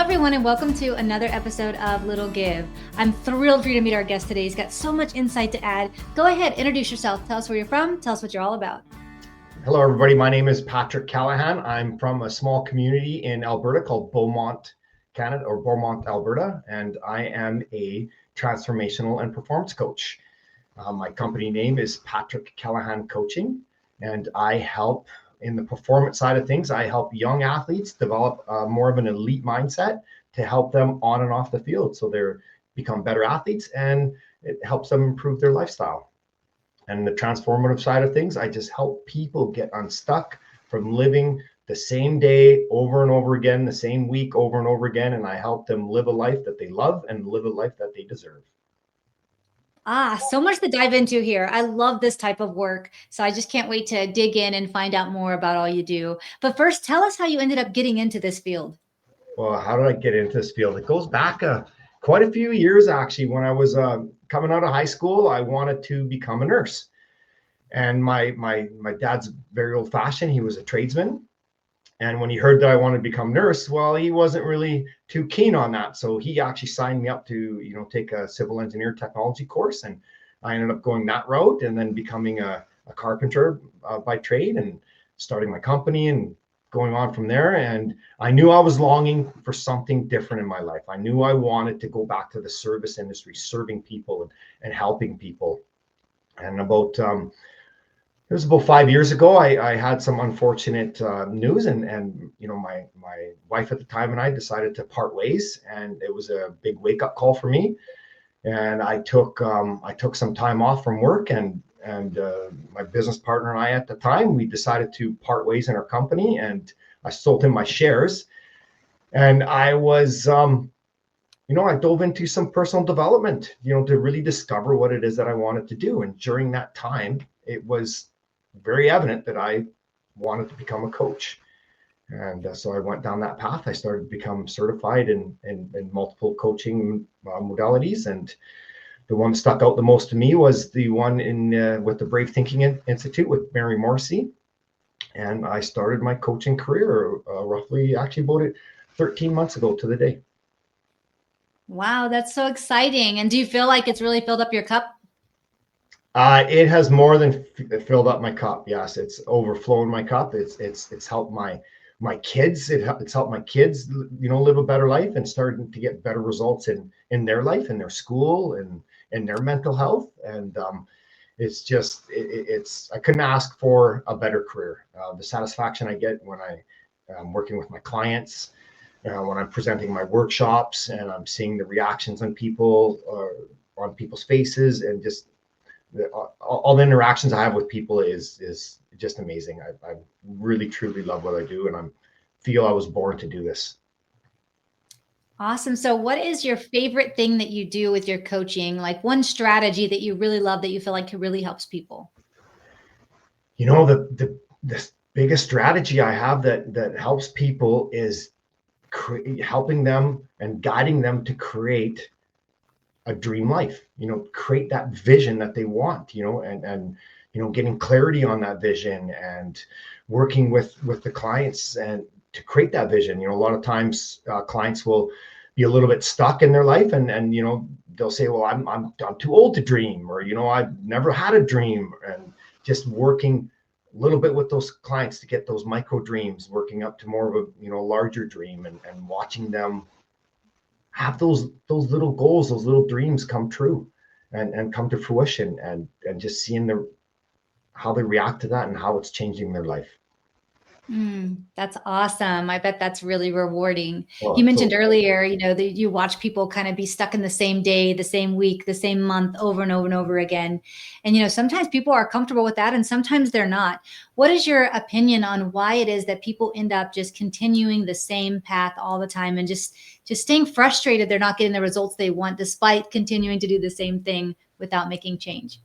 everyone, and welcome to another episode of Little Give. I'm thrilled for you to meet our guest today. He's got so much insight to add. Go ahead, introduce yourself. Tell us where you're from. Tell us what you're all about. Hello, everybody. My name is Patrick Callahan. I'm from a small community in Alberta called Beaumont, Canada, or Beaumont, Alberta, and I am a transformational and performance coach. My company name is Patrick Callahan Coaching, and I help in the performance side of things. I help young athletes develop more of an elite mindset to help them on and off the field, so they become better athletes, and it helps them improve their lifestyle. And the transformative side of things, I just help people get unstuck from living the same day over and over again, the same week over and over again, and I help them live a life that they love and live a life that they deserve. So much to dive into here. I love this type of work. So I just can't wait to dig in and find out more about all you do. But first, tell us how you ended up getting into this field. Well, how did I get into this field? It goes back quite a few years, actually. When I was coming out of high school, I wanted to become a nurse. And my dad's very old fashioned. He was a tradesman. And when he heard that I wanted to become a nurse, well, he wasn't really too keen on that. So he actually signed me up to, take a civil engineer technology course. And I ended up going that route and then becoming a carpenter by trade and starting my company and going on from there. And I knew I was longing for something different in my life. I knew I wanted to go back to the service industry, serving people and helping people. And it was about 5 years ago, I had some unfortunate news, and my wife at the time and I decided to part ways, and it was a big wake up call for me. And I took some time off from work, and my business partner and I at the time, we decided to part ways in our company, and I sold him my shares. And I was, I dove into some personal development, to really discover what it is that I wanted to do. And during that time, it was very evident that I wanted to become a coach. And so I went down that path. I started to become certified in multiple coaching modalities. And the one that stuck out the most to me was the one with the Brave Thinking Institute with Mary Morrissey. And I started my coaching career roughly about 13 months ago to the day. Wow, that's so exciting. And do you feel like it's really filled up your cup? It has more than filled up my cup. Yes, it's overflowing my cup. It's helped my kids. It's helped my kids, live a better life and starting to get better results in their life, in their school, and in their mental health. And it's just I couldn't ask for a better career. The satisfaction I get when I'm working with my clients, when I'm presenting my workshops, and I'm seeing the reactions on people's faces, and just all the interactions I have with people is just amazing. I really truly love what I do, and I feel I was born to do this. Awesome. So what is your favorite thing that you do with your coaching? Like one strategy that you really love that you feel like really helps people? The biggest strategy I have that helps people is helping them and guiding them to create a dream life, create that vision that they want, and getting clarity on that vision and working with the clients and to create that vision. A lot of times clients will be a little bit stuck in their life, and they'll say, well, I'm too old to dream, or I've never had a dream. And just working a little bit with those clients to get those micro dreams, working up to more of a larger dream, and watching them have those little goals, those little dreams come true and come to fruition, and just seeing how they react to that and how it's changing their life. That's awesome. I bet that's really rewarding. Well, You mentioned earlier, that you watch people kind of be stuck in the same day, the same week, the same month over and over and over again. And, sometimes people are comfortable with that and sometimes they're not. What is your opinion on why it is that people end up just continuing the same path all the time and just staying frustrated they're not getting the results they want despite continuing to do the same thing without making change?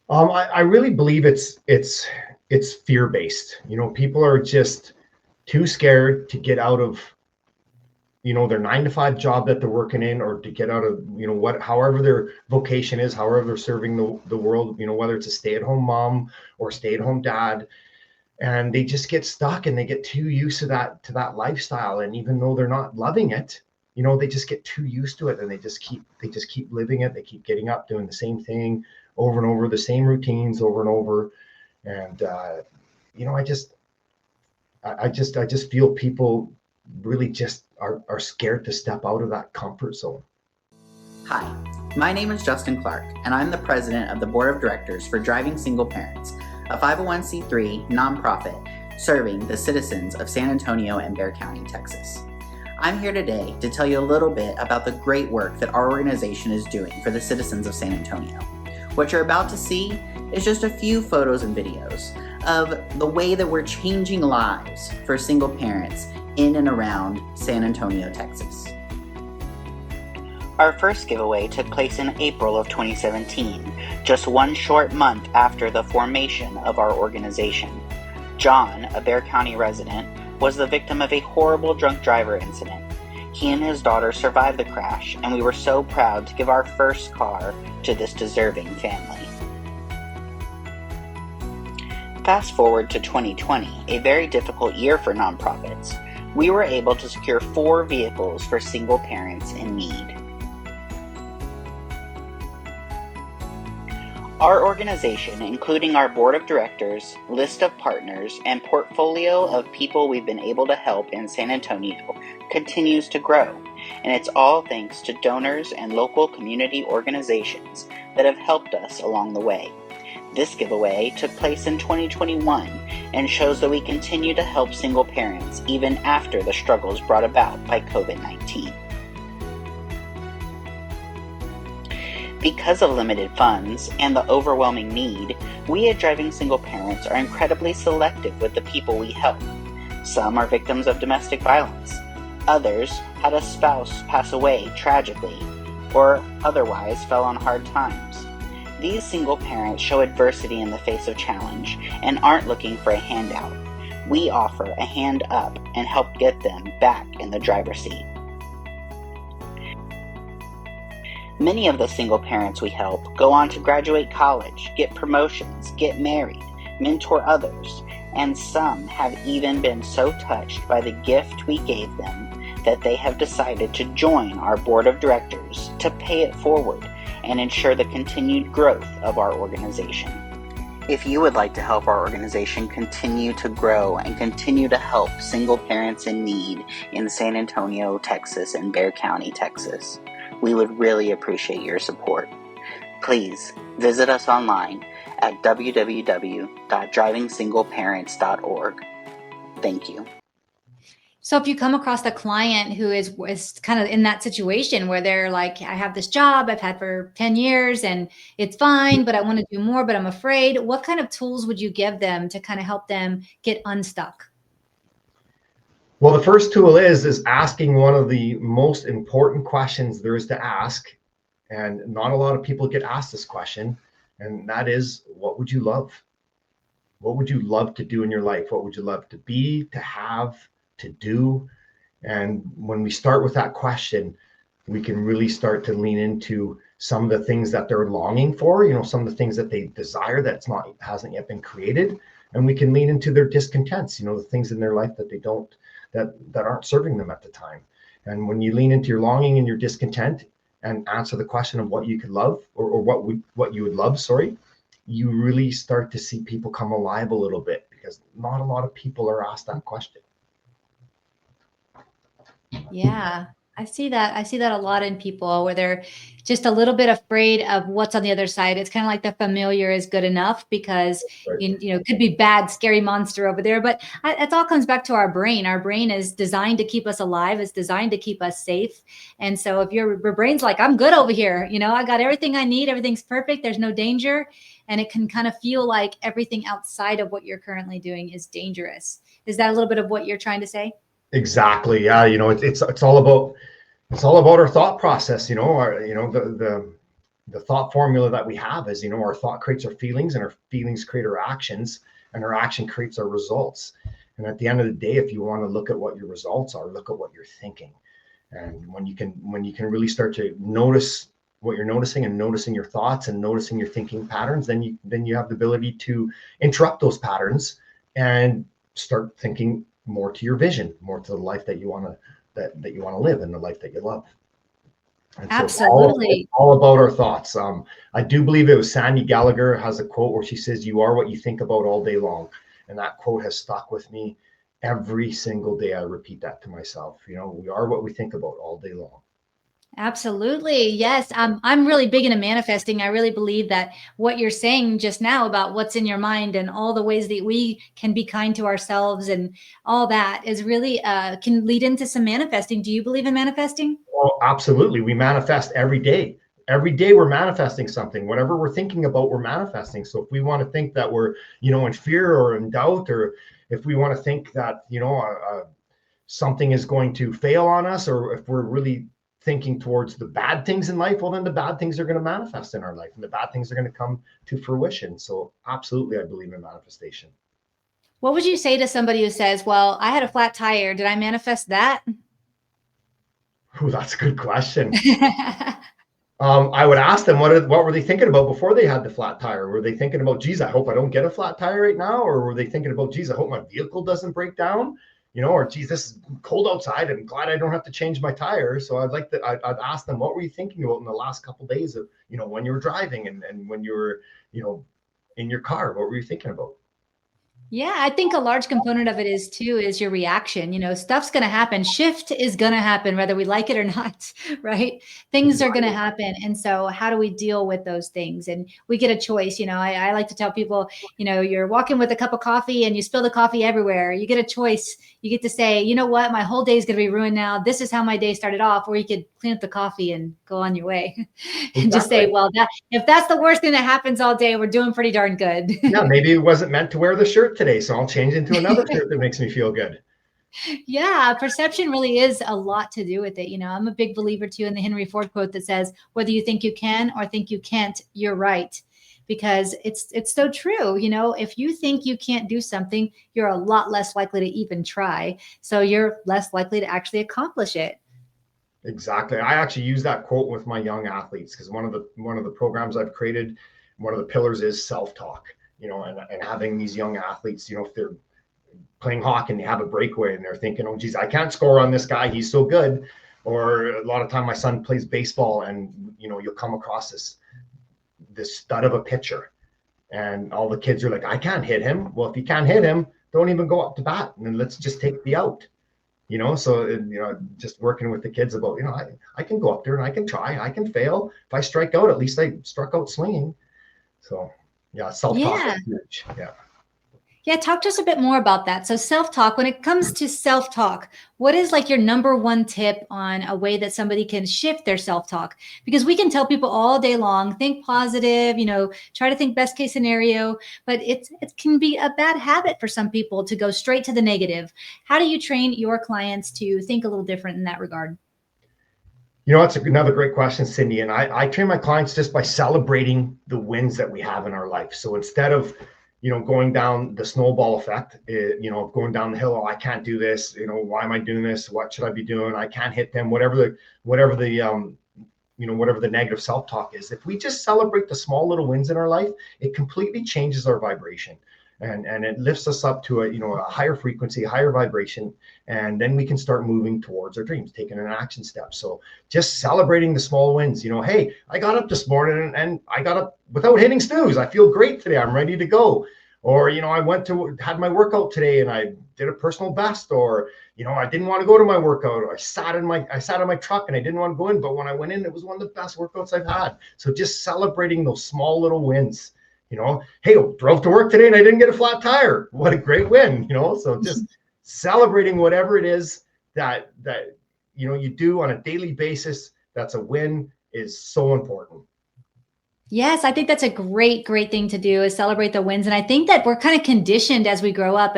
I really believe it's fear-based. People are just too scared to get out of, their 9-to-5 job that they're working in, or to get out of, however their vocation is, however they're serving the world, whether it's a stay-at-home mom or stay-at-home dad. and they just get stuck and they get too used to that lifestyle. And even though they're not loving it, they just get too used to it, and they just keep living it. They keep getting up, doing the same thing over and over, the same routines over and over. And I just feel people really just are scared to step out of that comfort zone. Hi, my name is Justin Clark, and I'm the president of the board of directors for Driving Single Parents, a 501c3 nonprofit serving the citizens of San Antonio and Bexar County, Texas. I'm here today to tell you a little bit about the great work that our organization is doing for the citizens of San Antonio. What you're about to see is just a few photos and videos of the way that we're changing lives for single parents in and around San Antonio, Texas. Our first giveaway took place in April of 2017, just one short month after the formation of our organization. John, a Bexar County resident, was the victim of a horrible drunk driver incident. He and his daughter survived the crash, and we were so proud to give our first car to this deserving family. Fast forward to 2020, a very difficult year for nonprofits. We were able to secure 4 vehicles for single parents in need. Our organization, including our board of directors, list of partners, and portfolio of people we've been able to help in San Antonio, continues to grow, and it's all thanks to donors and local community organizations that have helped us along the way. This giveaway took place in 2021 and shows that we continue to help single parents even after the struggles brought about by COVID-19. Because of limited funds and the overwhelming need, we at Driving Single Parents are incredibly selective with the people we help. Some are victims of domestic violence. Others had a spouse pass away tragically, or otherwise fell on hard times. These single parents show adversity in the face of challenge and aren't looking for a handout. We offer a hand up and help get them back in the driver's seat. Many of the single parents we help go on to graduate college, get promotions, get married, mentor others, and some have even been so touched by the gift we gave them that they have decided to join our board of directors to pay it forward and ensure the continued growth of our organization. If you would like to help our organization continue to grow and continue to help single parents in need in San Antonio, Texas, and Bexar County, Texas, we would really appreciate your support. Please visit us online at www.drivingsingleparents.org. Thank you. So if you come across a client who is kind of in that situation where they're like, I have this job I've had for 10 years and it's fine, but I want to do more, but I'm afraid, what kind of tools would you give them to kind of help them get unstuck? Well, the first tool is asking one of the most important questions there is to ask. And not a lot of people get asked this question. And that is, what would you love? What would you love to do in your life? What would you love to be, to have, to do? And when we start with that question, we can really start to lean into some of the things that they're longing for, some of the things that they desire hasn't yet been created. And we can lean into their discontents, the things in their life that they don't, that aren't serving them at the time. And when you lean into your longing and your discontent and answer the question of what you could love or what you would love, you really start to see people come alive a little bit, because not a lot of people are asked that question. Yeah, I see that. I see that a lot in people where they're just a little bit afraid of what's on the other side. It's kind of like the familiar is good enough, because Right. it could be bad, scary monster over there. But it all comes back to our brain. Our brain is designed to keep us alive. It's designed to keep us safe. And so if your brain's like, I'm good over here, I got everything I need. Everything's perfect. There's no danger. And it can kind of feel like everything outside of what you're currently doing is dangerous. Is that a little bit of what you're trying to say? Exactly. Yeah. It's all about our thought process. The thought formula that we have is, our thought creates our feelings, and our feelings create our actions, and our action creates our results. And at the end of the day, if you want to look at what your results are, look at what you're thinking. And when you can really start to notice what you're noticing, and noticing your thoughts and noticing your thinking patterns, then you have the ability to interrupt those patterns and start thinking more to your vision, more to the life that you want to that you want to live, and the life that you love. And so Absolutely. it's all about our thoughts. I do believe it was Sandy Gallagher has a quote where she says, "You are what you think about all day long." And that quote has stuck with me every single day. I repeat that to myself. We are what we think about all day long. Absolutely. Yes. I'm really big into manifesting. I really believe that what you're saying just now about what's in your mind and all the ways that we can be kind to ourselves and all that is really can lead into some manifesting. Do you believe in manifesting? Well, absolutely. We manifest every day. Every day we're manifesting something. Whatever we're thinking about, we're manifesting. So if we want to think that we're, in fear or in doubt, or if we want to think that, something is going to fail on us, or if we're really thinking towards the bad things in life, well, then the bad things are going to manifest in our life, and the bad things are going to come to fruition. So absolutely, I believe in manifestation. What would you say to somebody who says, well, I had a flat tire. Did I manifest that? Ooh, that's a good question. I would ask them, what were they thinking about before they had the flat tire? Were they thinking about, geez, I hope I don't get a flat tire right now? Or were they thinking about, geez, I hope my vehicle doesn't break down? Or geez, this is cold outside. I'm glad I don't have to change my tire. So I'd ask them, what were you thinking about in the last couple of days of, when you were driving and when you were, in your car? What were you thinking about? Yeah, I think a large component of it is your reaction. Stuff's going to happen. Shift is going to happen, whether we like it or not, right? Things are going to happen. And so how do we deal with those things? And we get a choice. I like to tell people, you're walking with a cup of coffee and you spill the coffee everywhere. You get a choice. You get to say, you know what, my whole day is going to be ruined now. This is how my day started off. Or you could clean up the coffee and go on your way and just say, well, if that's the worst thing that happens all day, we're doing pretty darn good. Yeah, maybe it wasn't meant to wear the shirt today, so I'll change into another shirt that makes me feel good. Yeah, perception really is a lot to do with it. I'm a big believer too in the Henry Ford quote that says, whether you think you can or think you can't, you're right. Because it's so true. If you think you can't do something, you're a lot less likely to even try. So you're less likely to actually accomplish it. Exactly. I actually use that quote with my young athletes, because one of the programs I've created, one of the pillars is self-talk, and having these young athletes, if they're playing hockey and they have a breakaway and they're thinking, oh, geez, I can't score on this guy, he's so good. Or a lot of time my son plays baseball and, you'll come across this stud of a pitcher and all the kids are like, I can't hit him. Well, if you can't hit him, don't even go up to bat, and then let's just take the out. So, just working with the kids about, I can go up there and I can try, I can fail. If I strike out, at least I struck out swinging. So yeah, self-talk is huge. Yeah. Yeah, talk to us a bit more about that. So self-talk, when it comes to self-talk, what is like your number one tip on a way that somebody can shift their self-talk? Because we can tell people all day long, think positive, try to think best case scenario, but it can be a bad habit for some people to go straight to the negative. How do you train your clients to think a little different in that regard? It's another great question, Cindy. And I train my clients just by celebrating the wins that we have in our life. So instead of going down the snowball effect, going down the hill, oh, I can't do this, why am I doing this? What should I be doing? I can't hit them, whatever the negative self-talk is. If we just celebrate the small little wins in our life, it completely changes our vibration. And it lifts us up to a higher frequency, higher vibration, and then we can start moving towards our dreams, taking an action step. So just celebrating the small wins. Hey, I got up this morning and I got up without hitting snooze. I feel great today. I'm ready to go. Or I had my workout today and I did a personal best. Or I didn't want to go to my workout. Or I sat in my truck and I didn't want to go in, but when I went in, it was one of the best workouts I've had. So just celebrating those small little wins. Hey, I drove to work today and I didn't get a flat tire. What a great win, So just celebrating whatever it is that you do on a daily basis, that's a win, is so important. Yes, I think that's a great thing to do, is celebrate the wins. And I think that we're kind of conditioned as we grow up,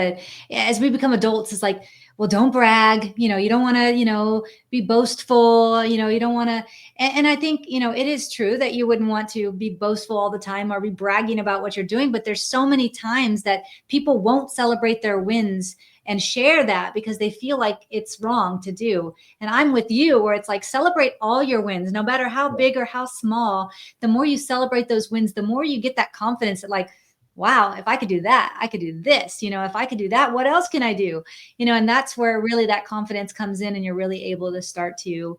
as we become adults, it's like, well, don't brag, you don't want to, be boastful, you don't want to. And I think, it is true that you wouldn't want to be boastful all the time or be bragging about what you're doing. But there's so many times that people won't celebrate their wins and share that because they feel like it's wrong to do. And I'm with you, where it's like, celebrate all your wins, no matter how big or how small. The more you celebrate those wins, the more you get that confidence that, like, wow, if I could do that, I could do this. If I could do that, what else can I do? And that's where really that confidence comes in, and you're really able to start to,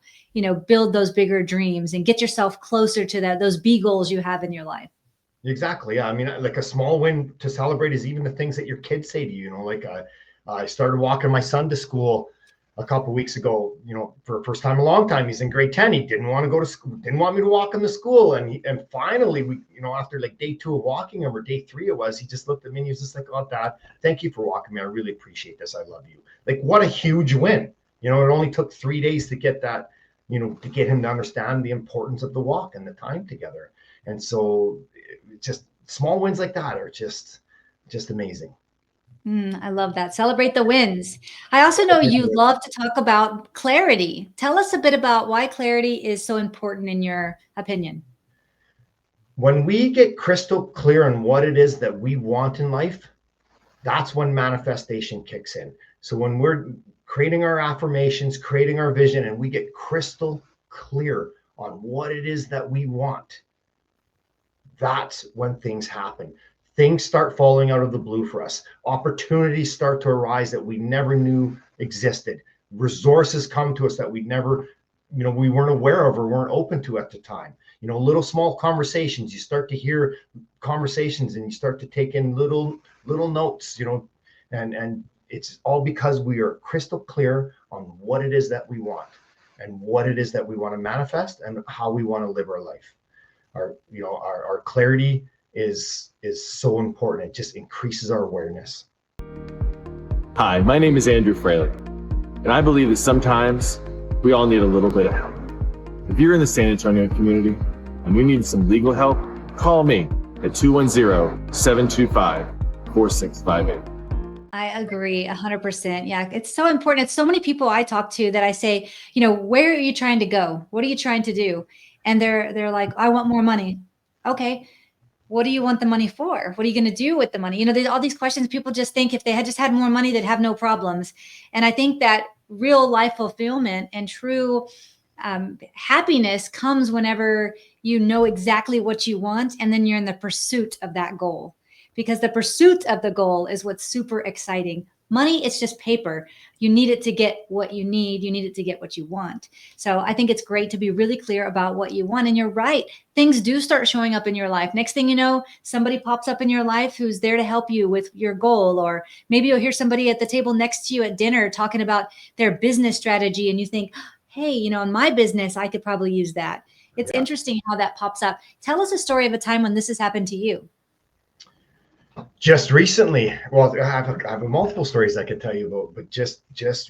build those bigger dreams and get yourself closer to those big goals you have in your life. Exactly. Yeah. I mean, like a small win to celebrate is even the things that your kids say to you. Like I started walking my son to school a couple of weeks ago. For the first time in a long time, he's in grade 10. He didn't want to go to school, didn't want me to walk him to school, and finally, we, after like day 2 of walking him, or day 3 it was, he just looked at me and he was just like, "Oh, Dad, thank you for walking me. I really appreciate this. I love you." Like, what a huge win. It only took 3 days to get that, to get him to understand the importance of the walk and the time together. And so just small wins like that are just amazing. I love that. Celebrate the wins. I also know you love to talk about clarity. Tell us a bit about why clarity is so important in your opinion. When we get crystal clear on what it is that we want in life, that's when manifestation kicks in. So when we're creating our affirmations, creating our vision, and we get crystal clear on what it is that we want, that's when things happen. Things start falling out of the blue for us. Opportunities start to arise that we never knew existed. Resources come to us that we never, we weren't aware of or weren't open to at the time. Little small conversations, you start to hear conversations and you start to take in little notes, and it's all because we are crystal clear on what it is that we want and what it is that we want to manifest and how we want to live our life. Our clarity is so important. It just increases our awareness. Hi, my name is Andrew Fraley, and I believe that sometimes we all need a little bit of help. If you're in the San Antonio community and you need some legal help, call me at 210-725-4658. I agree 100%. Yeah, it's so important. It's so many people I talk to that I say, where are you trying to go? What are you trying to do? And they're like, I want more money. Okay. What do you want the money for? What are you going to do with the money? There's all these questions. People just think if they had just had more money, they'd have no problems. And I think that real life fulfillment and true happiness comes whenever you know exactly what you want, and then you're in the pursuit of that goal. Because the pursuit of the goal is what's super exciting. Money, it's just paper. You need it to get what you need. You need it to get what you want. So I think it's great to be really clear about what you want. And you're right. Things do start showing up in your life. Next thing you know, somebody pops up in your life who's there to help you with your goal. Or maybe you'll hear somebody at the table next to you at dinner talking about their business strategy. And you think, hey, in my business, I could probably use that. It's interesting how that pops up. Tell us a story of a time when this has happened to you. Just recently, well, I have multiple stories I could tell you about, but just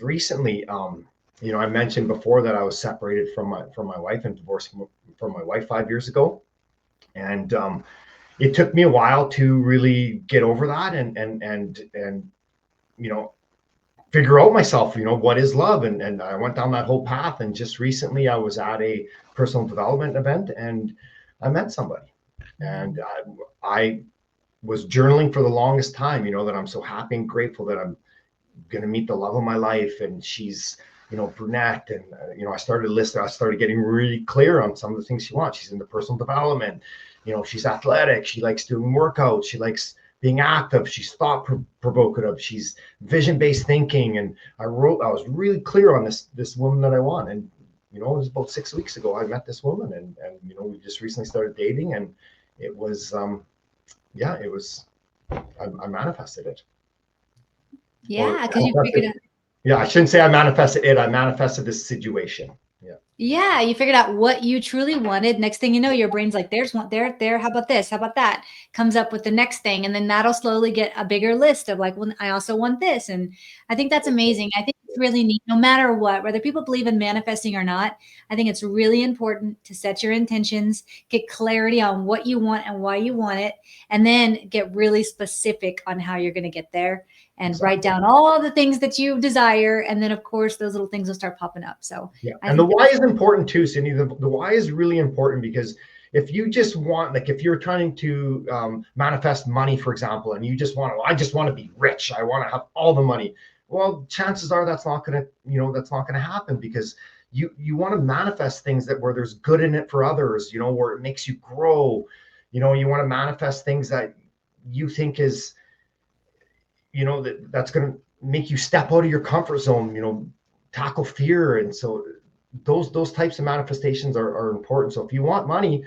recently, I mentioned before that I was separated from my wife and divorced from my wife 5 years ago, and it took me a while to really get over that and figure out myself, what is love, and I went down that whole path. And just recently, I was at a personal development event and I met somebody, and I was journaling for the longest time, that I'm so happy and grateful that I'm going to meet the love of my life. And she's, brunette. And, I started getting really clear on some of the things she wants. She's into personal development. She's athletic. She likes doing workouts. She likes being active. She's thought provocative. She's vision-based thinking. And I was really clear on this woman that I want. And, it was about 6 weeks ago, I met this woman, and we just recently started dating, and it was, I manifested it. Yeah, because you figured out. Yeah, I shouldn't say I manifested it. I manifested this situation. Yeah, you figured out what you truly wanted. Next thing you know, your brain's like, there's one there. How about this? How about that? Comes up with the next thing. And then that'll slowly get a bigger list of like, well, I also want this. And I think that's amazing. I think it's really neat, no matter what, whether people believe in manifesting or not. I think it's really important to set your intentions, get clarity on what you want and why you want it, and then get really specific on how you're going to get there. And write down all the things that you desire. And then, of course, those little things will start popping up. So, yeah. And the why is important too, Cindy. The why is really important, because if you just want, like, if you're trying to manifest money, for example, and you just want to, I just want to be rich, I want to have all the money. Well, chances are that's not going to happen, because you want to manifest things where there's good in it for others, where it makes you grow. You want to manifest things that you think is, that's going to make you step out of your comfort zone, tackle fear. And so those types of manifestations are important. So if you want money,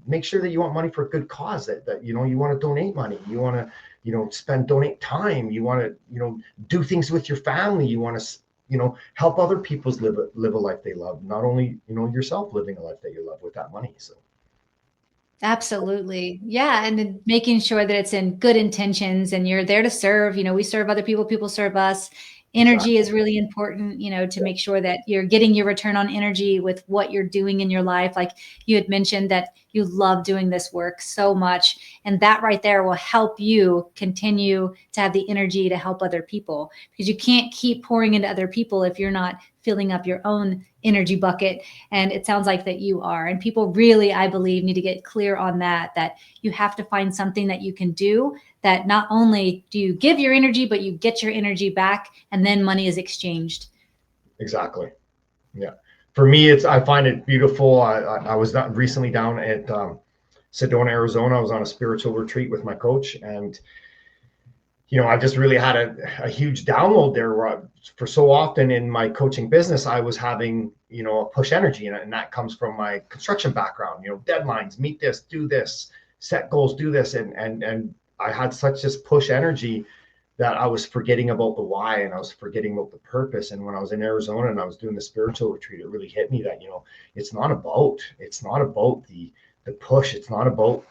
make sure that you want money for a good cause, that you want to donate money, you want to donate time, you want to do things with your family, you want to help other people live a life they love, not only yourself living a life that you love with that money. So absolutely. Yeah. And then making sure that it's in good intentions and you're there to serve. We serve other people, people serve us. Energy is really important, to make sure that you're getting your return on energy with what you're doing in your life. Like you had mentioned that you love doing this work so much. And that right there will help you continue to have the energy to help other people, because you can't keep pouring into other people if you're not filling up your own energy bucket. And it sounds like that you are. And people really, I believe, need to get clear on that you have to find something that you can do that not only do you give your energy, but you get your energy back, and then money is exchanged. Exactly. Yeah. For me, I find it beautiful. I was recently down at Sedona, Arizona. I was on a spiritual retreat with my coach, and I just really had a huge download there, where for so often in my coaching business, I was having, a push energy, and that comes from my construction background, deadlines, meet this, do this, set goals, do this. And I had such this push energy that I was forgetting about the why, and I was forgetting about the purpose. And when I was in Arizona and I was doing the spiritual retreat, it really hit me that, it's not about the push. It's not about,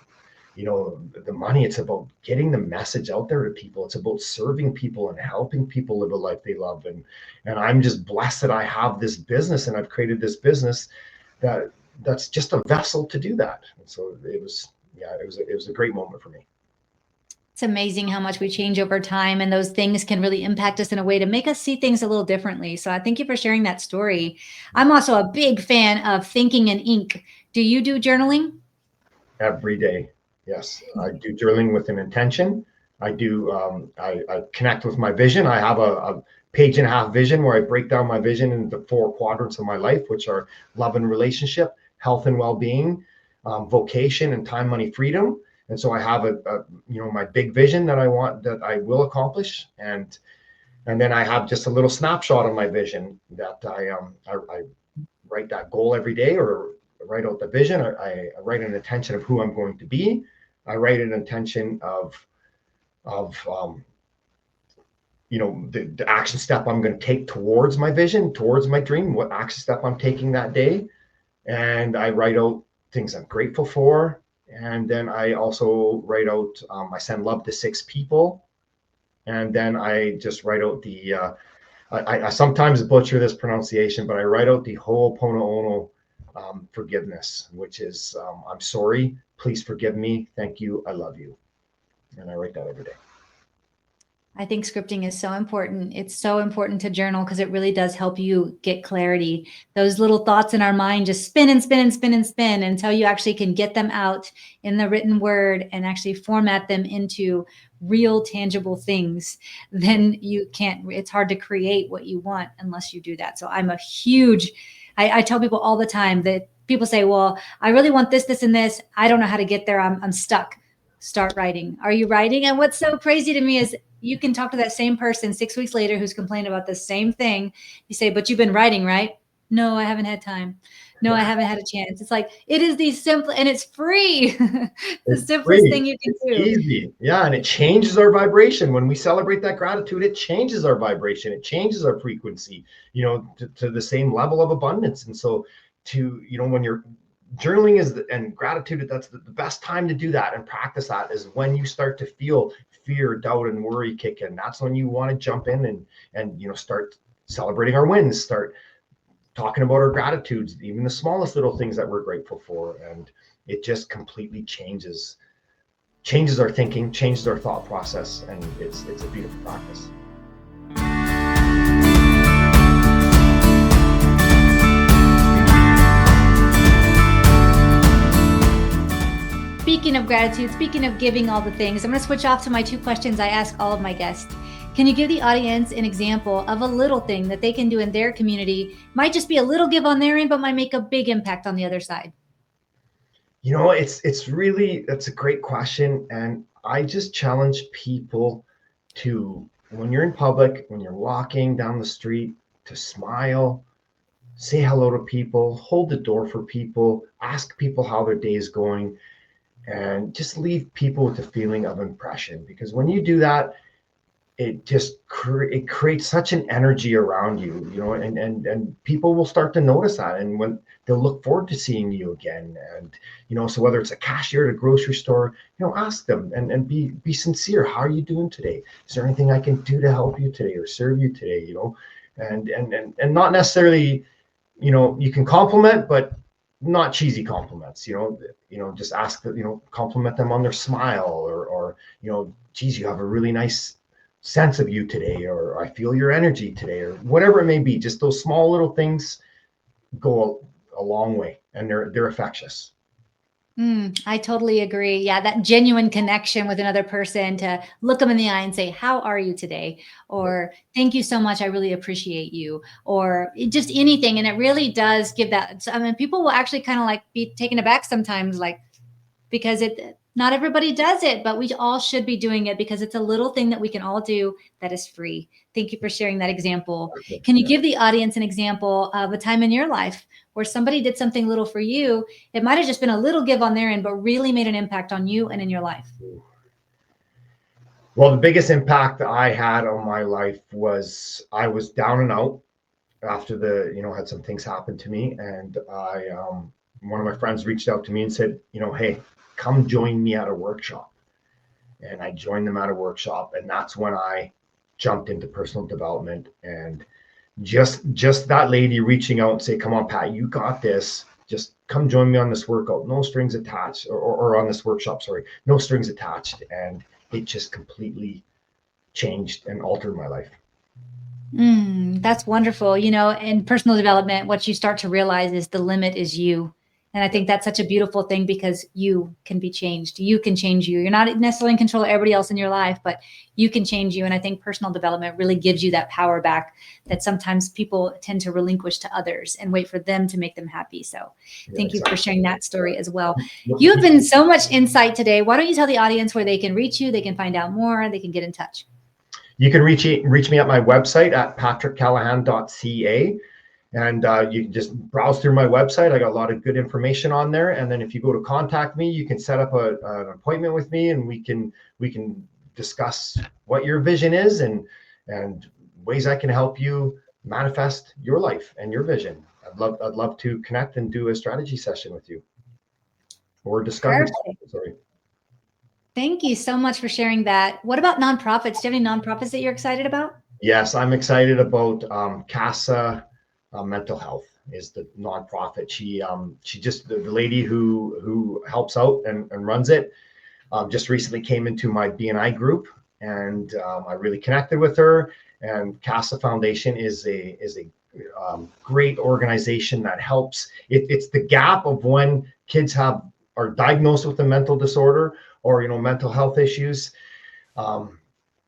the money. It's about getting the message out there to people. It's about serving people and helping people live a life they love. And I'm just blessed that I have this business, and I've created this business that's just a vessel to do that. And so it was a great moment for me. It's amazing how much we change over time, and those things can really impact us in a way to make us see things a little differently. So I thank you for sharing that story. I'm also a big fan of thinking in ink. Do you do journaling? Every day. Yes. I do journaling with an intention. I do. I connect with my vision. I have a page and a half vision where I break down my vision into 4 quadrants of my life, which are love and relationship, health and well-being, vocation, and time, money, freedom. And so I have my big vision that I want, that I will accomplish. And then I have just a little snapshot of my vision that I write that goal every day, or write out the vision. I write an intention of who I'm going to be. I write an intention of the action step I'm going to take towards my vision, towards my dream, what action step I'm taking that day. And I write out things I'm grateful for. And then I also write out, I send love to 6 people. And then I just write out I sometimes butcher this pronunciation, but I write out the Ho'oponopono forgiveness, which is, I'm sorry, please forgive me, thank you, I love you. And I write that every day. I think scripting is so important. It's so important to journal, because it really does help you get clarity. Those little thoughts in our mind just spin and spin and spin and spin until you actually can get them out in the written word and actually format them into real tangible things. Then it's hard to create what you want unless you do that. So I'm a huge, I tell people all the time that people say, well, I really want this, this, and this. I don't know how to get there. I'm stuck. Start writing. Are you writing? And what's so crazy to me is you can talk to that same person 6 weeks later who's complained about the same thing. You say, but you've been writing, right? No, I haven't had time. No, I haven't had a chance. It's like, it is the simple, and it's free. The simplest thing you can do. Easy. Yeah. And it changes our vibration. When we celebrate that gratitude, it changes our vibration. It changes our frequency, to the same level of abundance. And so when you're journaling and gratitude, that's the best time to do that and practice that, is when you start to feel fear, doubt, and worry kick in. That's when you want to jump in and start celebrating our wins, start talking about our gratitudes, even the smallest little things that we're grateful for. And it just completely changes our thinking, changes our thought process. And it's a beautiful practice. Speaking of gratitude, speaking of giving all the things, I'm going to switch off to my 2 questions I ask all of my guests. Can you give the audience an example of a little thing that they can do in their community? Might just be a little give on their end, but might make a big impact on the other side. It's really, that's a great question. And I just challenge people to, when you're in public, when you're walking down the street, to smile, say hello to people, hold the door for people, ask people how their day is going, and just leave people with a feeling of impression. Because when you do that, it creates such an energy around you, and people will start to notice that, and when they'll look forward to seeing you again. And so whether it's a cashier at a grocery store, ask them and be sincere. How are you doing today? Is there anything I can do to help you today or serve you today? And not necessarily, you can compliment, but not cheesy compliments. Just ask that, compliment them on their smile, or geez, you have a really nice sense of you today, or I feel your energy today, or whatever it may be. Just those small little things go a long way, and they're infectious. I totally agree. Yeah, that genuine connection with another person, to look them in the eye and say, "How are you today?" Or "Thank you so much. I really appreciate you," or just anything. And it really does give that. I mean, people will actually kind of like be taken aback sometimes, like, because not everybody does it, but we all should be doing it, because it's a little thing that we can all do that is free. Thank you for sharing that example. Can you give the audience an example of a time in your life where somebody did something little for you? It might have just been a little give on their end, but really made an impact on you and in your life. Well, the biggest impact that I had on my life was, I was down and out after had some things happen to me. And one of my friends reached out to me and said, "Hey, come join me at a workshop." And I joined them at a workshop, and that's when I jumped into personal development. And just that lady reaching out and say, "Come on, Pat, you got this. Just come join me on this workout, no strings attached," or on this workshop, sorry, no strings attached. And it just completely changed and altered my life. That's wonderful. In personal development, what you start to realize is the limit is you. And I think that's such a beautiful thing, because you can be changed. You can change you. You're not necessarily in control of everybody else in your life, but you can change you. And I think personal development really gives you that power back that sometimes people tend to relinquish to others and wait for them to make them happy. So thank you for sharing that story as well. You have been so much insight today. Why don't you tell the audience where they can reach you, they can find out more, they can get in touch? You can reach me at my website at patrickcallahan.ca. And you can just browse through my website. I got a lot of good information on there. And then if you go to contact me, you can set up an appointment with me, and we can discuss what your vision is, and ways I can help you manifest your life and your vision. I'd love to connect and do a strategy session with you, or discovery. Sorry. Thank you so much for sharing that. What about nonprofits? Do you have any nonprofits that you're excited about? Yes, I'm excited about CASA. Mental Health is the nonprofit. She just, the lady who helps out and runs it, just recently came into my BNI group, and I really connected with her. And CASA Foundation is a great organization that helps. It's the gap of when kids are diagnosed with a mental disorder, or mental health issues.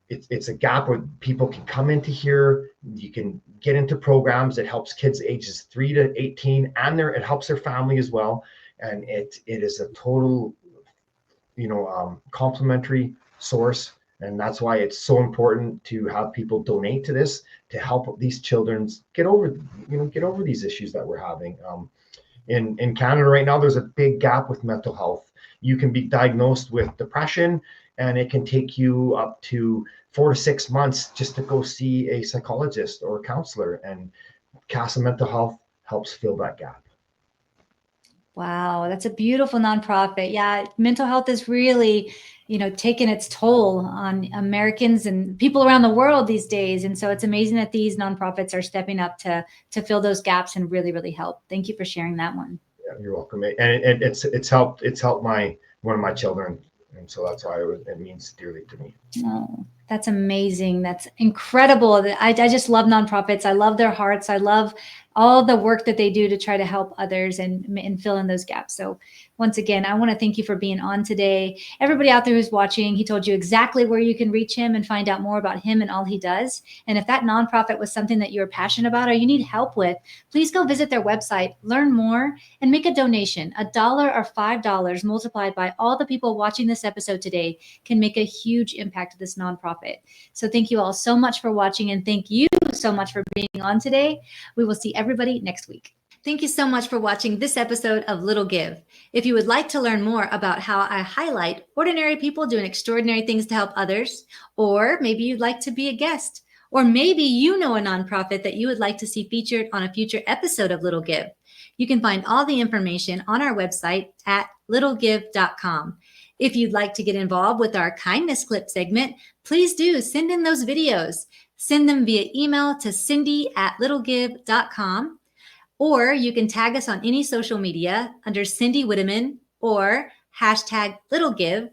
It's a gap where people can come into here. You can get into programs that helps kids ages 3 to 18, and it helps their family as well. And it is a total, complementary source. And that's why it's so important to have people donate to this, to help these children get over these issues that we're having. In Canada right now, there's a big gap with mental health. You can be diagnosed with depression, and it can take you up to 4 to 6 months just to go see a psychologist or a counselor. And CASA Mental Health helps fill that gap. Wow, that's a beautiful nonprofit. Yeah, mental health is really, taking its toll on Americans and people around the world these days. And so it's amazing that these nonprofits are stepping up to fill those gaps and really, really help. Thank you for sharing that one. Yeah, you're welcome. And it's helped one of my children. And so that's why it means dearly to me. Oh, that's amazing. That's incredible. I just love nonprofits. I love their hearts. I love all the work that they do to try to help others and fill in those gaps. So once again, I want to thank you for being on today. Everybody out there who's watching, he told you exactly where you can reach him and find out more about him and all he does. And if that nonprofit was something that you're passionate about or you need help with, please go visit their website, learn more, and make a donation. $1 or $5 multiplied by all the people watching this episode today can make a huge impact to this nonprofit. So thank you all so much for watching, and thank you so much for being on today. We will see everybody next week. Thank you so much for watching this episode of Little Give. If you would like to learn more about how I highlight ordinary people doing extraordinary things to help others, or maybe you'd like to be a guest, or maybe you know a nonprofit that you would like to see featured on a future episode of Little Give, you can find all the information on our website at littlegive.com. If you'd like to get involved with our kindness clip segment, please do send in those videos. Send them via email to cindy@littlegive.com. Or you can tag us on any social media under Cindy Whitteman or #LittleGive.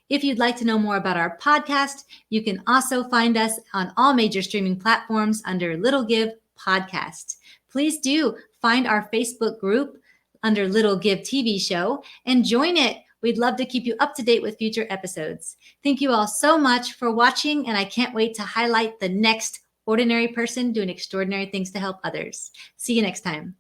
If you'd like to know more about our podcast, you can also find us on all major streaming platforms under Little Give Podcast. Please do find our Facebook group under Little Give TV Show and join it. We'd love to keep you up to date with future episodes. Thank you all so much for watching, and I can't wait to highlight the next ordinary person doing extraordinary things to help others. See you next time.